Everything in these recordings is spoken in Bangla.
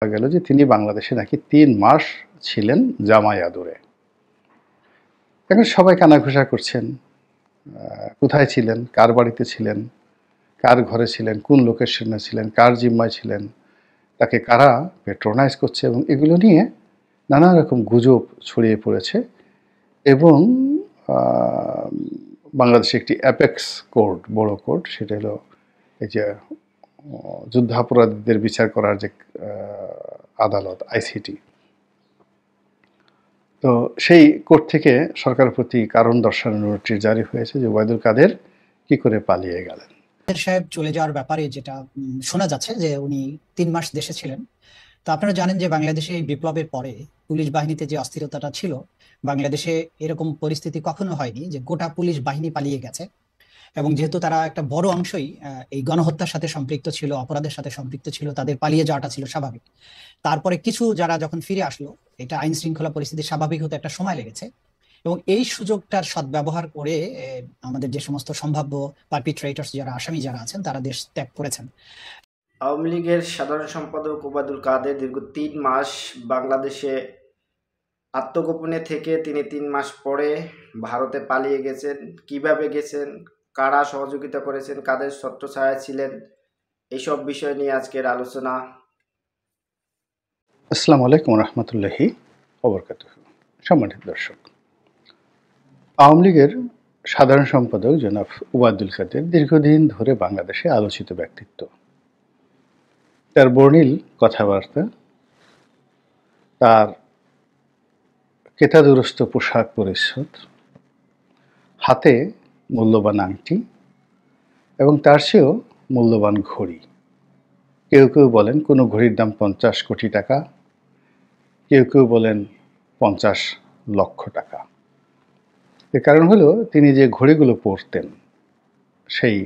গেল যে তিনি বাংলাদেশে নাকি ৩ মাস ছিলেন জামাই আদরে। এখন সবাই কানাঘুষা করছেন। কোথায় ছিলেন? কার বাড়িতে ছিলেন? কার ঘরে ছিলেন? কোন লোকেশনে ছিলেন? কার জিম্মায় ছিলেন? তাকে কারা প্যাট্রোনাইজ করছে? এবং এগুলো নিয়ে নানা রকম গুজব ছড়িয়ে পড়েছে এবং আ বাংলাদেশে একটি অ্যাপেক্স কোর্ট, বড় কোর্ট, সেটা হলো এই যে যুদ্ধাপরাধীদের বিচার করার যে আদালত আইসিটি। তো সেই কোর্ট থেকে সরকারের প্রতি কারণ দর্শানোর নোটিশ জারি হয়েছে যে ওবায়দুল কাদের কি করে পালিয়ে গেলেন। সাহেব চলে যাওয়ার ব্যাপারে যেটা শোনা যাচ্ছে যে উনি 3 মাস দেশে ছিলেন। তো আপনারা জানেন যে বাংলাদেশে এই বিপ্লবের পরে পুলিশ বাহিনীতে যে অস্থিরতাটা ছিল, বাংলাদেশে এরকম পরিস্থিতি কখনো হয়নি যে গোটা পুলিশ বাহিনী পালিয়ে গেছে। এবং যেহেতু তারা একটা বড় অংশই এই গণহত্যার সাথে সম্পৃক্ত ছিল, অপরাধের সাথে সম্পৃক্ত ছিল, তাদের পালিয়ে যাওয়াটা ছিল স্বাভাবিক। তারপরে কিছু যারা যখন ফিরে আসলো, এটা আইন শৃঙ্খলা পরিস্থিতি স্বাভাবিক হতে একটা সময় লেগেছে। এবং এই সুযোগটার সদ্ব্যবহার করে আমাদের যে সমস্ত সম্ভাব্য পারপিট্রেটরস, যারা আসামি যারা আছেন, তারা দেশ ত্যাগ করেছেন। আওয়ামী লীগের সাধারণ সম্পাদক ওবায়দুল কাদের দীর্ঘ ৩ মাস বাংলাদেশে আত্মগোপনে থেকে তিনি ৩ মাস পরে ভারতে পালিয়ে গেছেন। কিভাবে গেছেন, কারা সহযোগিতা করেছেন, কাদের ছত্রছায়ায় ছিলেন, এইসব বিষয় নিয়ে আজকের আলোচনা। আসসালামু আলাইকুম রহমতুল্লাহি ওবরকাতুহু। সম্মানিত দর্শক, আওয়ামী লীগের সাধারণ সম্পাদক জনাব ওবায়দুল কাদের দীর্ঘদিন ধরে বাংলাদেশে আলোচিত ব্যক্তিত্ব। তার বর্ণিল কথাবার্তা, তার কেতাদুরস্ত পোশাক পরিচ্ছদ, হাতে মূল্যবান আংটি এবং তার চেয়েও মূল্যবান ঘড়ি। কেউ কেউ বলেন কোনো ঘড়ির দাম ৫০ কোটি টাকা, কেউ কেউ বলেন ৫০ লক্ষ টাকা। এর কারণ হলো তিনি যে ঘড়িগুলো পরতেন, সেই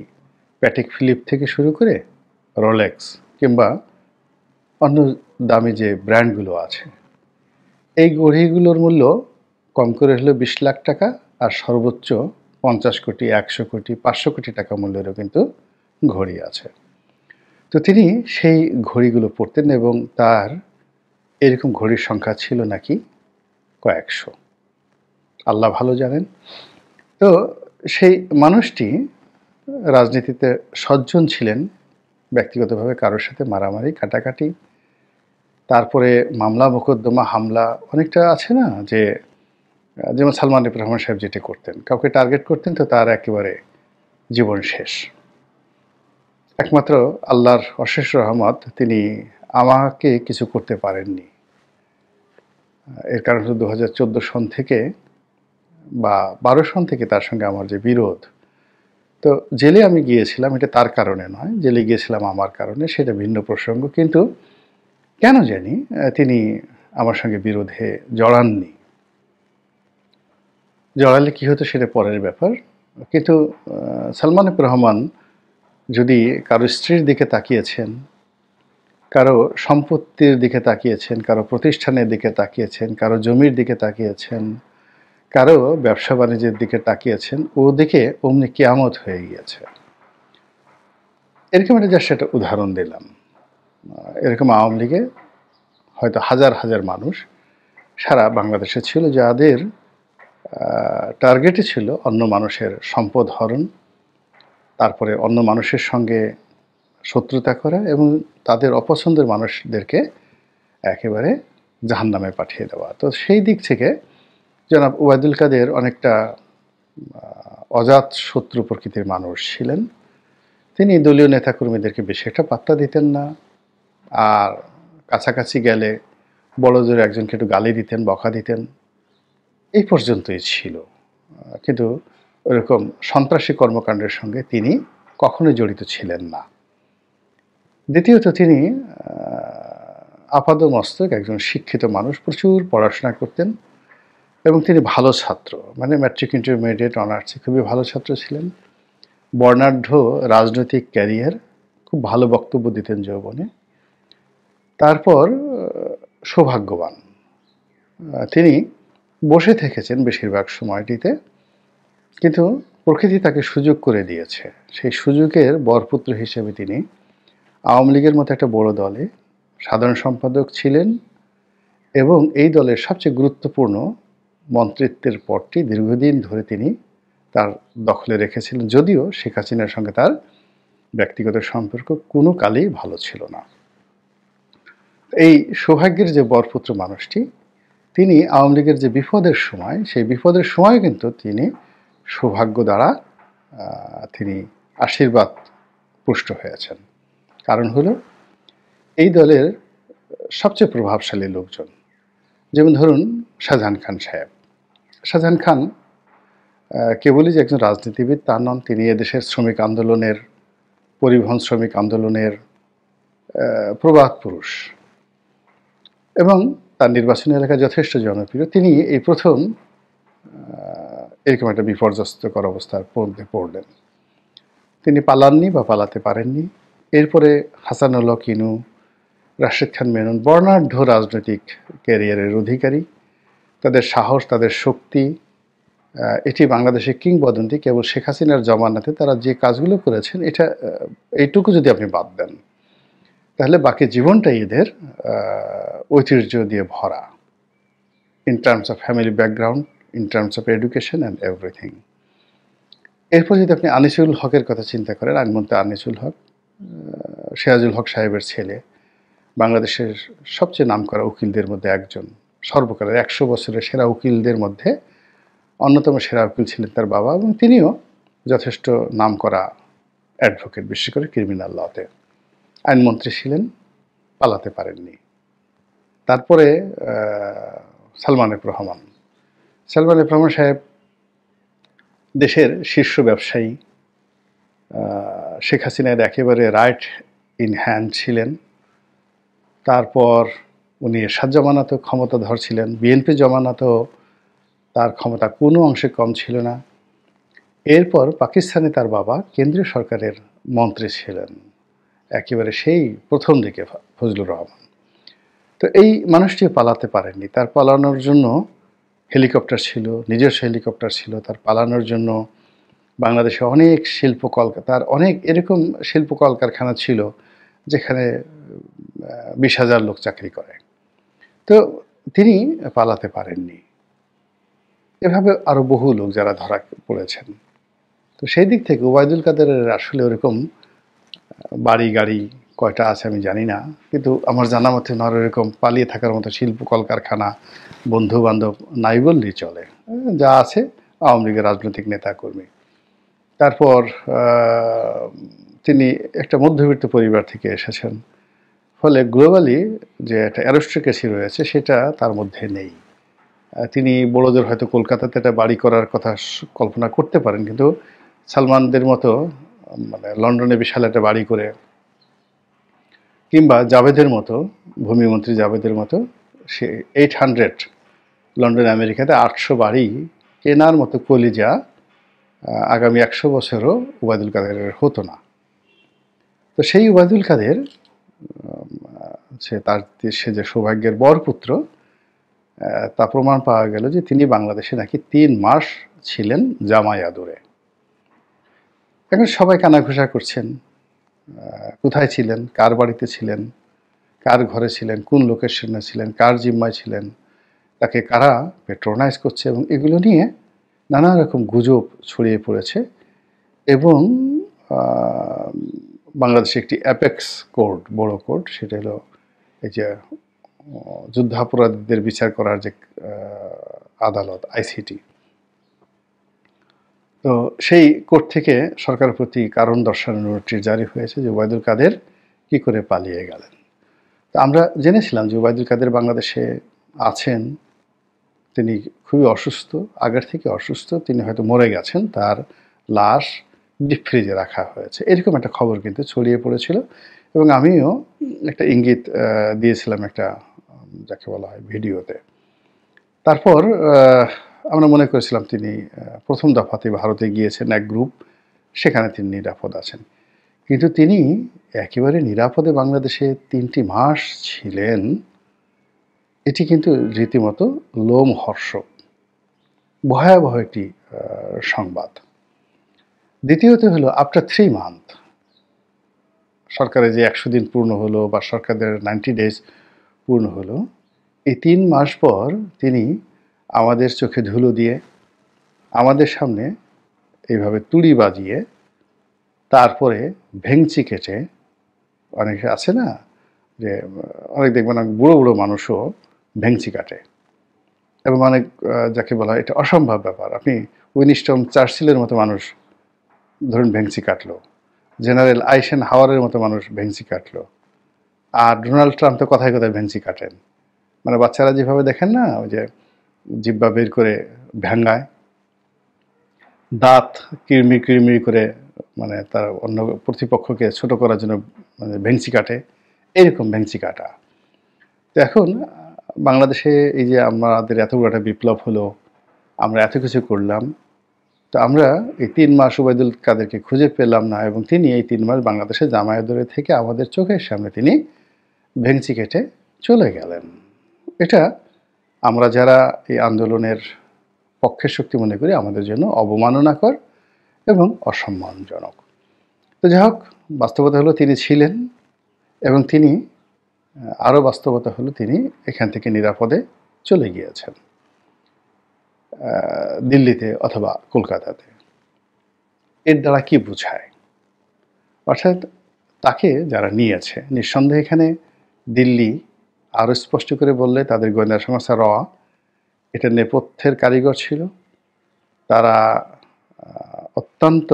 প্যাটেক ফিলিপ থেকে শুরু করে রোলেক্স কিংবা অন্য দামি যে ব্র্যান্ডগুলো আছে, এই ঘড়িগুলোর মূল্য কম করে হলো ২০ লাখ টাকা, আর সর্বোচ্চ ৫০ কোটি, ১০০ কোটি, ৫০০ কোটি টাকা মূল্যেরও কিন্তু ঘড়ি আছে। তো তিনি সেই ঘড়িগুলো পরতেন এবং তার এরকম ঘড়ির সংখ্যা ছিল নাকি কয়েকশো, আল্লাহ ভালো জানেন। তো সেই মানুষটি রাজনীতিতে সজ্জন ছিলেন, ব্যক্তিগতভাবে কারোর সাথে মারামারি কাটাকাটি, তারপরে মামলা মোকদ্দমা হামলা অনেকটা আছে না, যে যেমন সালমান এফ রহমান সাহেব যেটা করতেন, কাউকে টার্গেট করতেন তো তার একেবারে জীবন শেষ। একমাত্র আল্লাহর অশেষ রহমত, তিনি আমাকে কিছু করতে পারেননি। এর কারণ হলো 2014 সন থেকে বা 12 সন থেকে তার সঙ্গে আমার যে বিরোধ। তো জেলে আমি গিয়েছিলাম, এটা তার কারণে নয়, জেলে গিয়েছিলাম আমার কারণে, সেটা ভিন্ন প্রসঙ্গ। কিন্তু কেন জানি তিনি আমার সঙ্গে বিরোধে জড়াননি। জড়ালে কী হতো সেটা পরের ব্যাপার। কিন্তু সালমান এফ রহমান যদি কারো স্ত্রীর দিকে তাকিয়েছেন, কারো সম্পত্তির দিকে তাকিয়েছেন, কারো প্রতিষ্ঠানের দিকে তাকিয়েছেন, কারো জমির দিকে তাকিয়েছেন, কারো ব্যবসা বাণিজ্যের দিকে তাকিয়েছেন, ওদিকে অমনি কিয়ামত হয়ে গিয়েছে। এরকম একটা জাস্ট একটা উদাহরণ দিলাম। এরকম আওয়ামী লীগে হয়তো হাজার হাজার মানুষ সারা বাংলাদেশে ছিল, যাদের টার্গেটই ছিল অন্য মানুষের সম্পদ হরণ, তারপরে অন্য মানুষের সঙ্গে শত্রুতা করা এবং তাদের অপছন্দের মানুষদেরকে একেবারে জাহান্নামে পাঠিয়ে দেওয়া। তো সেই দিক থেকে জনাব ওবায়দুল কাদের অনেকটা অজাত শত্রু প্রকৃতির মানুষ ছিলেন। তিনি দলীয় নেতাকর্মীদেরকে বেশি একটা পাত্তা দিতেন না, আর কাছাকাছি গেলে বড় জোরে একজনকে একটু গালি দিতেন, বকা দিতেন, এই পর্যন্তই ছিল। কিন্তু ওরকম সন্ত্রাসী কর্মকাণ্ডের সঙ্গে তিনি কখনোই জড়িত ছিলেন না। দ্বিতীয়ত, তিনি আপাদমস্তক একজন শিক্ষিত মানুষ, প্রচুর পড়াশোনা করতেন এবং তিনি ভালো ছাত্র, মানে ম্যাট্রিক, ইন্টারমিডিয়েট, অনার্সে খুবই ভালো ছাত্র ছিলেন। বর্ণাঢ্য রাজনৈতিক ক্যারিয়ার, খুব ভালো বক্তব্য দিতেন যৌবনে। তারপর সৌভাগ্যবান, তিনি বসে থেকেছেন বেশিরভাগ সময়টিতে, কিন্তু প্রকৃতি তাকে সুযোগ করে দিয়েছে। সেই সুযোগের বরপুত্র হিসেবে তিনি আওয়ামী লীগের মতো একটা বড় দলে সাধারণ সম্পাদক ছিলেন এবং এই দলের সবচেয়ে গুরুত্বপূর্ণ মন্ত্রিত্বের পদটি দীর্ঘদিন ধরে তিনি তার দখলে রেখেছিলেন, যদিও শেখ হাসিনার সঙ্গে তার ব্যক্তিগত সম্পর্ক কোনো কালেই ভালো ছিল না। এই সৌভাগ্যের যে বরপুত্র মানুষটি, তিনি আওয়ামী লীগের যে বিপদের সময়, সেই বিপদের সময় কিন্তু তিনি সৌভাগ্য দ্বারা তিনি আশীর্বাদ পুষ্ট হয়েছেন। কারণ হলো এই দলের সবচেয়ে প্রভাবশালী লোকজন, যেমন ধরুন শাহজাহান খান সাহেব। শাহজাহান খান কেবলই যে একজন রাজনীতিবিদ তা নন, তিনি এদেশের শ্রমিক আন্দোলনের, পরিবহন শ্রমিক আন্দোলনের প্রবাদ পুরুষ এবং তার নির্বাচনী এলাকায় যথেষ্ট জনপ্রিয়। তিনি এই প্রথম এরকম একটা বিপর্যস্তকর অবস্থার মধ্যে পড়লেন। তিনি পালাননি বা পালাতে পারেননি। এরপরে হাসানুল্লাহ কিনু, রাশেদ খান মেনন বর্ণাঢ্য রাজনৈতিক ক্যারিয়ারের অধিকারী। তাদের সাহস, তাদের শক্তি, এটি বাংলাদেশের কিংবদন্তি। কেবল শেখ হাসিনার জমানাতে তারা যে কাজগুলো করেছেন, এইটুকু যদি আপনি বাদ দেন, তাহলে বাকি জীবনটাই এদের ঐতিহ্য দিয়ে ভরা, in terms of family background, in terms of education and everything. এরপর যদি আপনি আনিসুল হকের কথা চিন্তা করেন, আইনমন্ত্রী আনিসুল হক, সিরাজুল হক সাহেবের ছেলে, বাংলাদেশের সবচেয়ে নামকরা উকিলদের মধ্যে একজন, সর্বকালের 100 বছরের সেরা উকিলদের মধ্যে অন্যতম সেরা উকিল ছিলেন তার বাবা, এবং তিনিও যথেষ্ট নামকরা অ্যাডভোকেট, বিশেষ করে ক্রিমিনাল লতে। আইনমন্ত্রী ছিলেন, পালাতে পারেননি। তারপরে সালমান এফ রহমান সাহেব দেশের শীর্ষ ব্যবসায়ী, শেখ হাসিনার একেবারে রাইট ইন হ্যান্ড ছিলেন। তারপর উনি এরশাদ জমানাতেও ক্ষমতাধর ছিলেন, বিএনপি জমানাতেও তার ক্ষমতা কোনো অংশে কম ছিল না। এরপর পাকিস্তানে তার বাবা কেন্দ্রীয় সরকারের মন্ত্রী ছিলেন, একেবারে সেই প্রথম দিকে ফজলুর রহমান। তো এই মানুষটি পালাতে পারেননি। তার পালানোর জন্য হেলিকপ্টার ছিল, নিজস্ব হেলিকপ্টার ছিল। তার পালানোর জন্য বাংলাদেশে অনেক তার অনেক এরকম শিল্প কলকারখানা ছিল যেখানে 20,000 লোক চাকরি করে। তো তিনি পালাতে পারেননি। এভাবে আরও বহু লোক যারা ধরা পড়েছেন। তো সেই দিক থেকে ওবায়দুল কাদেরের আসলে ওরকম বাড়ি গাড়ি কয়টা আছে আমি জানি না, কিন্তু আমার জানা মতে নর এরকম পালিয়ে থাকার মতো শিল্প কলকারখানা, বন্ধু বান্ধব নাই বললেই চলে। যা আছে আওয়ামী লীগের রাজনৈতিক নেতাকর্মী। তারপর তিনি একটা মধ্যবিত্ত পরিবার থেকে এসেছেন, ফলে গ্লোবালি যে একটা অ্যারিস্টোক্রেসি রয়েছে সেটা তার মধ্যে নেই। তিনি বড়দের হয়তো কলকাতাতে একটা বাড়ি করার কথা কল্পনা করতে পারেন, কিন্তু সালমানদের মতো মানে লন্ডনে বিশাল একটা বাড়ি করে, কিংবা জাভেদের মতো, ভূমিমন্ত্রী জাভেদের মতো সে 800 লন্ডন আমেরিকাতে 800 বাড়ি কেনার মতো কলিজা আগামী 100 বছরও ওবায়দুল কাদেরের হতো না। তো সেই ওবায়দুল কাদের সে যে সৌভাগ্যের বরপুত্র, তা প্রমাণ পাওয়া গেল যে তিনি বাংলাদেশে নাকি 3 মাস ছিলেন জামাই আদরে। এখন সবাই কানাঘুষা করছেন, কোথায় ছিলেন, কার বাড়িতে ছিলেন, কার ঘরে ছিলেন, কোন লোকেশনে ছিলেন, কার জিম্মায় ছিলেন, তাকে কারা পেট্রোনাইজ করছে, এবং এগুলো নিয়ে নানা রকম গুজব ছড়িয়ে পড়েছে। এবং বাংলাদেশে একটি অ্যাপেক্স কোর্ট, বড় কোর্ট, সেটা হলো এই যে যুদ্ধাপরাধীদের বিচার করার যে আদালত, আইসিটি, তো সেই কোর্ট থেকে সরকারের প্রতি কারণ দর্শানোর নোটিশ জারি হয়েছে যে ওবায়দুল কাদের কি করে পালিয়ে গেলেন। তো আমরা জেনেছিলাম যে ওবায়দুল কাদের বাংলাদেশে আছেন, তিনি খুবই অসুস্থ, আগের থেকে অসুস্থ, তিনি হয়তো মরে গেছেন, তার লাশ ডিপ ফ্রিজে রাখা হয়েছে, এরকম একটা খবর কিন্তু ছড়িয়ে পড়েছিল। এবং আমিও একটা ইঙ্গিত দিয়েছিলাম একটা, যাকে বলা হয়, ভিডিওতে। তারপর আমরা মনে করেছিলাম তিনি প্রথম দফাতে ভারতে গিয়েছেন এক গ্রুপ, সেখানে তিনি নিরাপদ আছেন। কিন্তু তিনি একেবারে নিরাপদে বাংলাদেশে 3টি মাস ছিলেন, এটি কিন্তু রীতিমতো লোমহর্ষক, ভয়াবহ একটি সংবাদ। দ্বিতীয়ত হলো আফটার 3 মান্থ সরকারের যে 100 দিন পূর্ণ হলো বা সরকারের 90 ডেজ পূর্ণ হলো, এই 3 মাস পর তিনি আমাদের চোখে ধুলো দিয়ে আমাদের সামনে এইভাবে তুড়ি বাজিয়ে তারপরে ভেংচি কেটে, অনেকে আছে না যে অনেক দেখবেন অনেক বুড়ো বুড়ো মানুষও ভেংচি কাটে, এবং অনেক যাকে বলা হয় এটা অসম্ভব ব্যাপার, আপনি উইনস্টন চার্চিলের মতো মানুষ ধরুন ভেংচি কাটলো, জেনারেল আইসেন হাওয়ারের মতো মানুষ ভেংচি কাটলো, আর ডোনাল্ড ট্রাম্প তো কথায় কথায় ভেংচি কাটেন। মানে বাচ্চারা যেভাবে দেখেন না, ওই যে জিব্বা বের করে ভেঙ্গায়, দাঁত কিরমির কিরমির করে, মানে তার অন্য প্রতিপক্ষকে ছোট করার জন্য মানে ভেংচি কাটে, এইরকম ভেংচি কাটা। তো এখন বাংলাদেশে এই যে আমাদের এত বড় একটা বিপ্লব হলো, আমরা এত কিছু করলাম, তো আমরা এই 3 মাস ওবায়দুল কাদেরকে খুঁজে পেলাম না, এবং তিনি এই 3 মাস বাংলাদেশে জামায়াত-এ থেকে আমাদের চোখের সামনে তিনি ভেংচি কেটে চলে গেলেন। এটা আমরা যারা এই আন্দোলনের পক্ষের শক্তি মনে করি আমাদের জন্য অবমাননাকর এবং অসম্মানজনক। তো যাই হোক, বাস্তবতা হলো তিনি ছিলেন, এবং তিনি আরও বাস্তবতা হলো তিনি এখান থেকে নিরাপদে চলে গিয়েছেন দিল্লিতে অথবা কলকাতাতে। এর দ্বারা কি বোঝায়? অর্থাৎ তাকে যারা নিয়েছে, নিঃসন্দেহে এখানে দিল্লি আরও স্পষ্ট করে বললে তাদের গোয়েন্দা সংস্থা র এটা নেপথ্যের কারিগর ছিল। তারা অত্যন্ত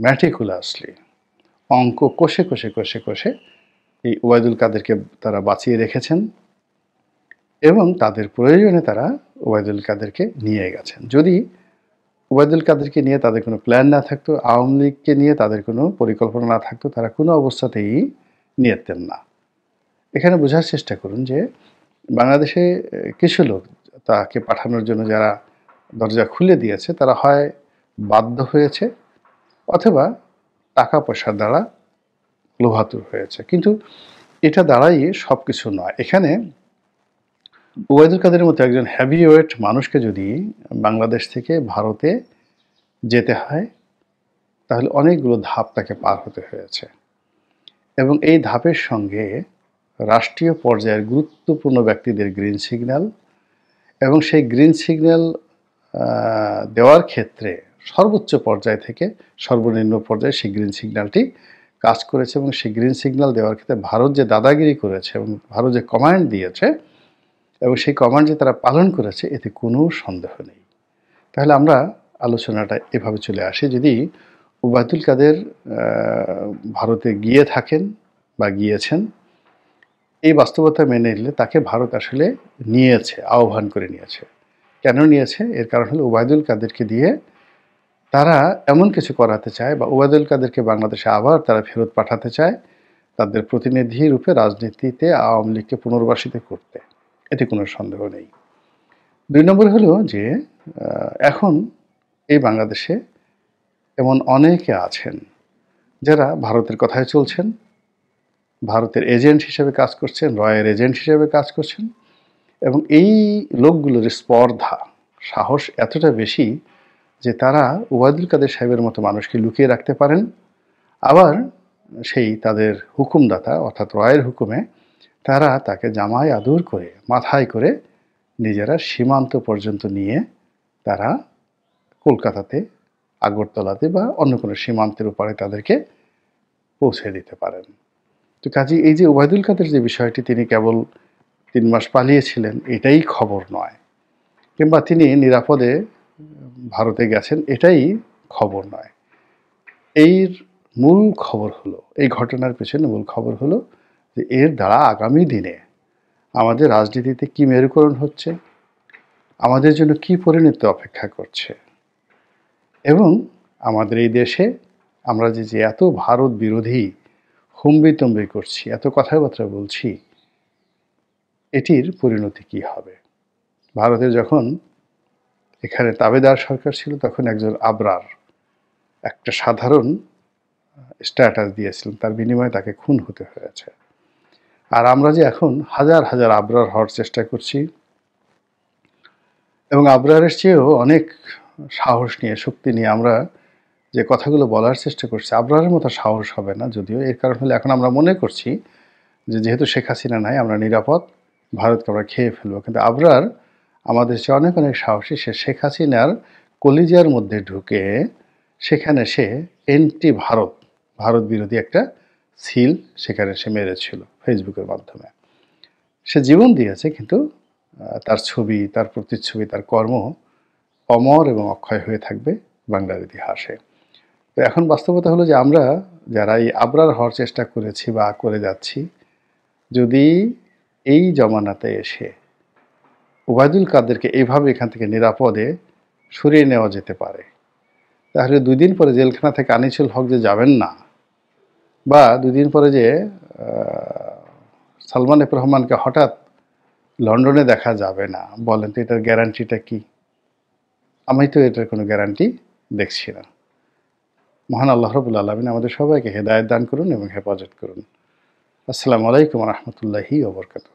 ম্যাটিকুলাসলি অঙ্ক কষে কষে কষে কষে এই ওবায়দুল কাদেরকে তারা বাঁচিয়ে রেখেছেন, এবং তাদের প্রয়োজনে তারা ওবায়দুল কাদেরকে নিয়ে গেছেন। যদি ওবায়দুল কাদেরকে নিয়ে তাদের কোনো প্ল্যান না থাকতো, আওয়ামী লীগকে নিয়ে তাদের কোনো পরিকল্পনা না থাকতো, তারা কোনো অবস্থাতেই নিতেন না। এখানে বোঝার চেষ্টা করুন যে বাংলাদেশে কিছু লোক তাকে পাঠানোর জন্য যারা দরজা খুলে দিয়েছে, তারা হয় বাধ্য হয়েছে অথবা টাকা পয়সার দ্বারা লোভাতুর হয়েছে। কিন্তু এটা দ্বারাই সব কিছু নয়। এখানে ওবায়দুল কাদেরের মতো একজন হেভিওয়েট মানুষকে যদি বাংলাদেশ থেকে ভারতে যেতে হয়, তাহলে অনেকগুলো ধাপ তাকে পার হতে হয়েছে, এবং এই ধাপের সঙ্গে রাষ্ট্রীয় পর্যায়ের গুরুত্বপূর্ণ ব্যক্তিদের গ্রিন সিগন্যাল, এবং সেই গ্রিন সিগন্যাল দেওয়ার ক্ষেত্রে সর্বোচ্চ পর্যায় থেকে সর্বনিম্ন পর্যায়ে সেই গ্রিন সিগন্যালটি কাজ করেছে, এবং সেই গ্রিন সিগন্যাল দেওয়ার ক্ষেত্রে ভারত যে দাদাগিরি করেছে এবং ভারত যে কমান্ড দিয়েছে এবং সেই কমান্ড যে তারা পালন করেছে, এতে কোনো সন্দেহ নেই। তাহলে আমরা আলোচনাটা এভাবে চলে আসি, যদি ওবায়দুল কাদের ভারতে গিয়ে থাকেন বা গিয়েছেন, এই বাস্তবতা মেনে নিলে তাকে ভারত আসলে নিয়েছে, আহ্বান করে নিয়েছে। কেন নিয়েছে? এর কারণ হলো ওবায়দুল কাদেরকে দিয়ে তারা এমন কিছু করাতে চায়, বা ওবায়দুল কাদেরকে বাংলাদেশে আবার তারা ফেরত পাঠাতে চায় তাদের প্রতিনিধি রূপে রাজনীতিতে আওয়ামী লীগকে পুনর্বাসিত করতে, এতে কোনো সন্দেহ নেই। 2 নম্বর হলো যে এখন এই বাংলাদেশে এমন অনেকে আছেন যারা ভারতের কথায় চলছেন, ভারতের এজেন্ট হিসেবে কাজ করছেন, রয়ের এজেন্ট হিসেবে কাজ করছেন, এবং এই লোকগুলোর স্পর্ধা, সাহস এতটা বেশি যে তারা ওবায়দুল কাদের সাহেবের মতো মানুষকে লুকিয়ে রাখতে পারেন, আবার সেই তাদের হুকুমদাতা অর্থাৎ রয়ের হুকুমে তারা তাকে জামায় আদর করে মাথায় করে নিজেরা সীমান্ত পর্যন্ত নিয়ে তারা কলকাতাতে, আগরতলাতে বা অন্য কোনো সীমান্তের উপরে তাদেরকে পৌঁছে দিতে পারেন। তো কাজে এই যে ওবায়দুল কাদের যে বিষয়টি, তিনি কেবল 3 মাস পালিয়েছিলেন এটাই খবর নয়, কিংবা তিনি নিরাপদে ভারতে গেছেন এটাই খবর নয়। এর মূল খবর হলো, এই ঘটনার পেছনে মূল খবর হলো যে এর দ্বারা আগামী দিনে আমাদের রাজনীতিতে কী মেরুকরণ হচ্ছে, আমাদের জন্য কী পরিণতি অপেক্ষা করছে, এবং আমাদের এই দেশে আমরা যে এত ভারত বিরোধী হুম্বিতম্বি করছি, এত কথাবার্তা বলছি, এটির পরিণতি কী হবে। ভারতে যখন এখানে তাবেদার সরকার ছিল, তখন একজন আবরার একটা সাধারণ স্ট্যাটাস দিয়েছিলেন, তার বিনিময়ে তাকে খুন হতে হয়েছে। আর আমরা যে এখন হাজার হাজার আবরার হওয়ার চেষ্টা করছি, এবং আবরারের চেয়েও অনেক সাহস নিয়ে, শক্তি নিয়ে আমরা যে কথাগুলো বলার চেষ্টা করছে, আবরারের মতো সাহস হবে না যদিও। এর কারণ হলো এখন আমরা মনে করছি যে যেহেতু শেখ হাসিনা নাই আমরা নিরাপদ, ভারতকে আমরা খেয়ে ফেলবো। কিন্তু আবরার আমাদের চেয়ে অনেক অনেক সাহসী। সে শেখ হাসিনার কলিজার মধ্যে ঢুকে সেখানে সে এন্টি ভারত, ভারত বিরোধী একটা সিল সেখানে সে মেরেছিল ফেসবুকের মাধ্যমে। সে জীবন দিয়েছে, কিন্তু তার ছবি, তার প্রতিচ্ছবি, তার কর্ম অমর এবং অক্ষয় হয়ে থাকবে বাংলার ইতিহাসে। তো এখন বাস্তবতা হলো যে আমরা যারা এই আবরার হওয়ার চেষ্টা করেছি বা করে যাচ্ছি, যদি এই জমানাতে এসে ওবায়দুল কাদেরকে এইভাবে এখান থেকে নিরাপদে সরিয়ে নেওয়া যেতে পারে, তাহলে 2 দিন পরে জেলখানা থেকে আনিসুল হক যে যাবেন না, বা 2 দিন পরে যে সালমান এফ রহমানকে হঠাৎ লন্ডনে দেখা যাবে না, বলেন তো এটার গ্যারান্টিটা কি? আমি তো এটার কোনো গ্যারান্টি দেখছি না। মহান আল্লাহ রাব্বুল আলামিন আমাদের সবাইকে হেদায়েত দান করুন এবং হেফাজত করুন। আসসালামু আলাইকুম ওয়া রাহমাতুল্লাহি ওয়া বারাকাতুহু।